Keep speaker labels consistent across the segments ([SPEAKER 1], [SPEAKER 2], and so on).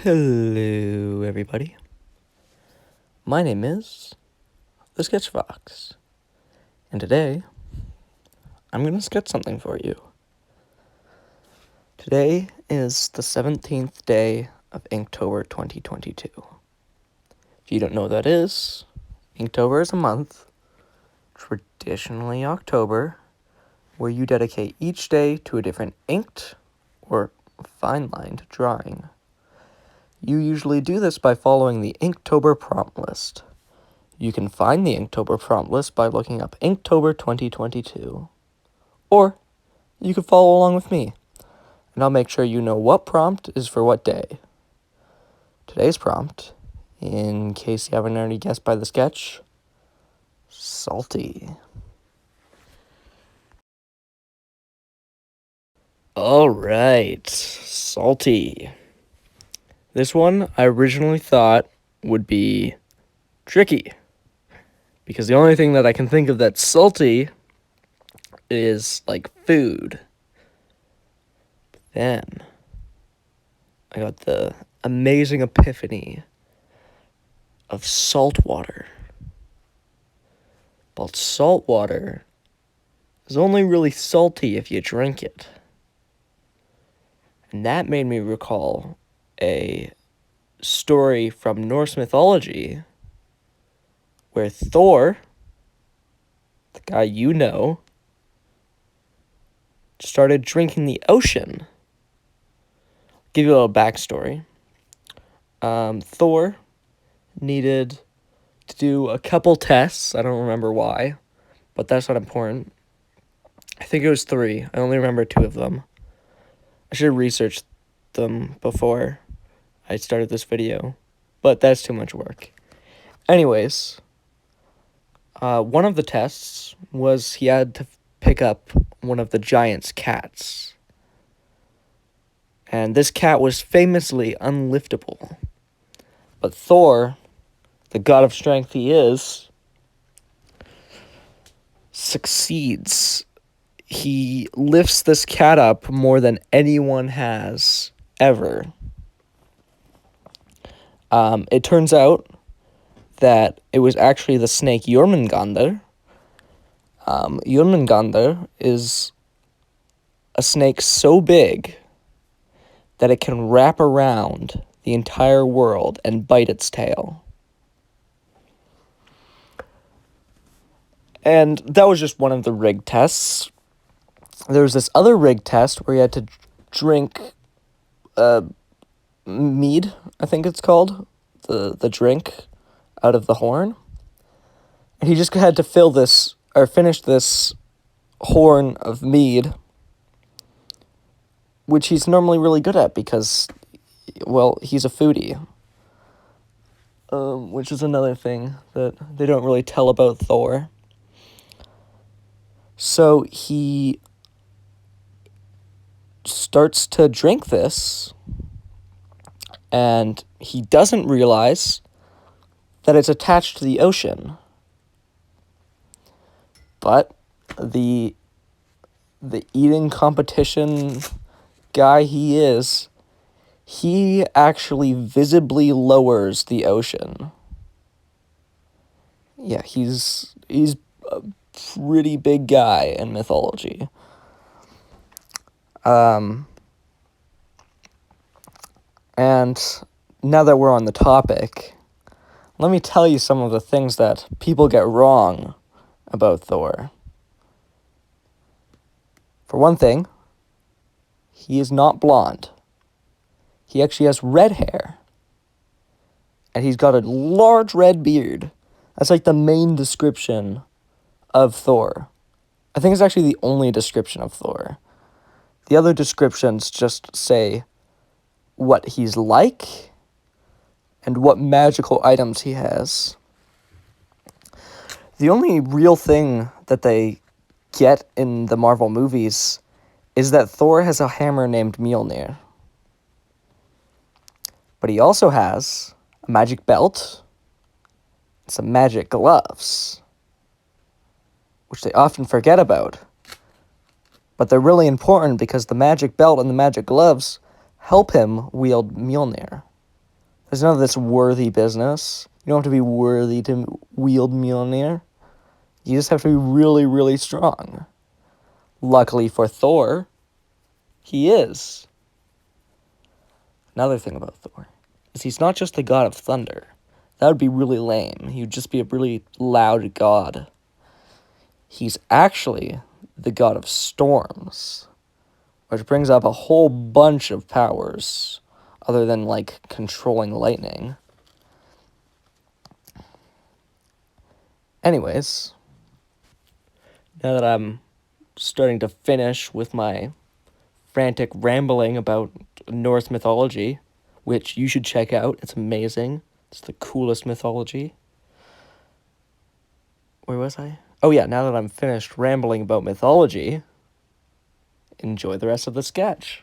[SPEAKER 1] Hello, everybody. My name is the Sketch Fox, and today I'm going to sketch something for you. Today is the 17th day of Inktober 2022. If you don't know what that is, Inktober is a month, traditionally October, where you dedicate each day to a different inked or fine-lined drawing. You usually do this by following the Inktober prompt list. You can find the Inktober prompt list by looking up Inktober 2022. Or you can follow along with me, and I'll make sure you know what prompt is for what day. Today's prompt, in case you haven't already guessed by the sketch, salty. Alright, salty. This one I originally thought would be tricky, because the only thing that I can think of that's salty is like food. But then I got the amazing epiphany of salt water. But salt water is only really salty if you drink it. And that made me recall a story from Norse mythology where Thor, the guy you know, started drinking the ocean. I'll give you a little backstory. Thor needed to do a couple tests. I don't remember why, but that's not important. I think it was 3. I only remember 2 of them. I should have researched them before I started this video, but that's too much work. Anyways, one of the tests was he had to pick up one of the giant's cats. And this cat was famously unliftable. But Thor, the god of strength he is, succeeds. He lifts this cat up more than anyone has ever. It turns out that it was actually the snake Jormungandr. Jormungandr is a snake so big that it can wrap around the entire world and bite its tail. And that was just one of the rig tests. There was this other rig test where you had to drink mead, I think it's called, the drink out of the horn. And he just had to finish this horn of mead, which he's normally really good at because, well, he's a foodie. Which is another thing that they don't really tell about Thor. So he starts to drink this, and he doesn't realize that it's attached to the ocean. But the eating competition guy he is, he actually visibly lowers the ocean. Yeah, he's a pretty big guy in mythology. And now that we're on the topic, let me tell you some of the things that people get wrong about Thor. For one thing, he is not blonde. He actually has red hair. And he's got a large red beard. That's like the main description of Thor. I think it's actually the only description of Thor. The other descriptions just say what he's like and what magical items he has. The only real thing that they get in the Marvel movies is that Thor has a hammer named Mjolnir. But he also has a magic belt and some magic gloves, which they often forget about. But they're really important because the magic belt and the magic gloves help him wield Mjolnir. There's none of this worthy business. You don't have to be worthy to wield Mjolnir. You just have to be really, really strong. Luckily for Thor, he is. Another thing about Thor is he's not just the god of thunder. That would be really lame. He would just be a really loud god. He's actually the god of storms, which brings up a whole bunch of powers other than, like, controlling lightning. Anyways, now that I'm starting to finish with my frantic rambling about Norse mythology, which you should check out. It's amazing. It's the coolest mythology. Where was I? Oh yeah, now that I'm finished rambling about mythology, enjoy the rest of the sketch.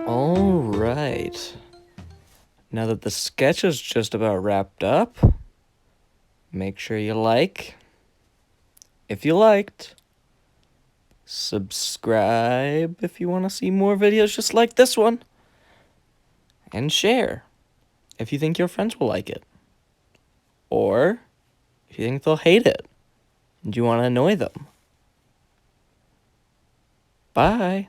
[SPEAKER 1] All right. Now that the sketch is just about wrapped up, make sure you like. If you liked, subscribe if you want to see more videos just like this one. And share if you think your friends will like it. Or if you think they'll hate it and you want to annoy them. Bye.